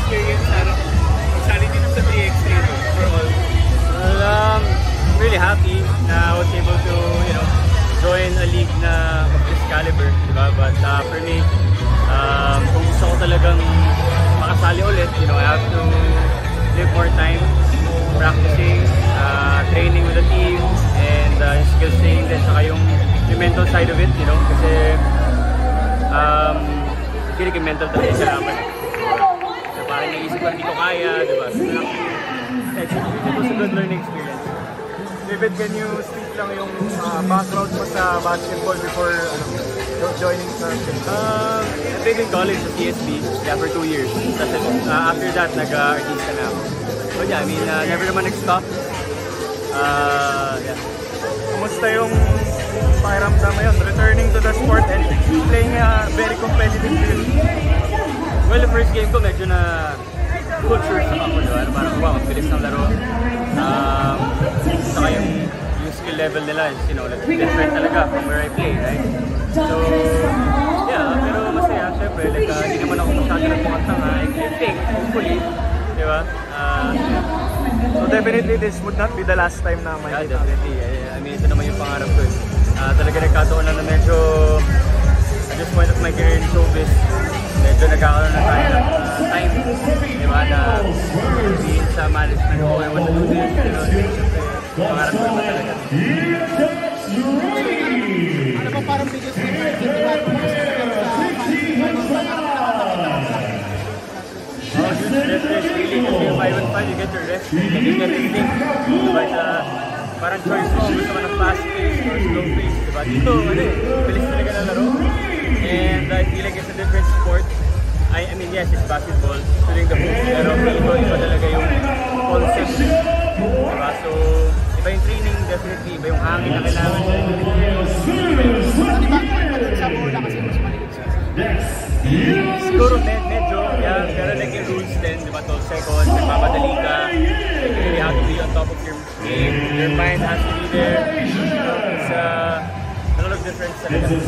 experience magsali din sa 3x3 overall? Well, really happy na I was able to, you know, join a league na of this caliber, diba? But for me, kung gusto ko talagang makasali ulit, you know, I have to live more time practicing, training with the team, and skill training din, saka yung mental side of it, you know, kasi feeling yung mental talaga sa laban eh. So parang naisip ko hindi ko kaya, diba? So it was a good learning experience. David, can you speak lang yung background mo sa basketball before joining sa I played in college sa TSB, yeah, for 2 years. After that, nag-artista na ako. But yeah, I mean, never naman nag-stop. Yeah. Kumusta yung pakiramdam mo yun? Returning to the sport and playing a very competitive field? Well, the first game ko medyo na culture sa ako, diba? Parang wow, ang bilis ng laro. Saka yung skill level nila is, you know, like, different talaga from where I play, right? So, yeah, pero masaya, syempre, like, hindi naman ako masyado nagpukantang, I think, hopefully, diba? So definitely this would not be the last time na may definitely. I mean, ito naman yung pangarap ko. Talaga nagkataon na medyo at this point of my career in showbiz, medyo nagkakaroon na tayo ng time, diba, na being sa management ko, I want to do this, you know, pangarap ko naman talaga. Ano ba parang biggest difference in Rest really, kasi yung 5-on-5, you get your rest, you get everything. But parang choice mo, gusto mo ng fast pace or slow pace, diba? Dito, bilis talaga na laro. And I feel like it's a different sport. I mean, yes, it's basketball, shooting the hoop, pero iba talaga yung concept. Diba? So, iba yung training, definitely, iba yung hangin na kailangan. sa bola kasi mas maliit siya? Siguro medyo, yeah, pero like yung rules din, di ba, 12 seconds, nagmamadali ka, like you really have to be on top of your game, your mind has to be there, you know, it's a lot of difference talaga.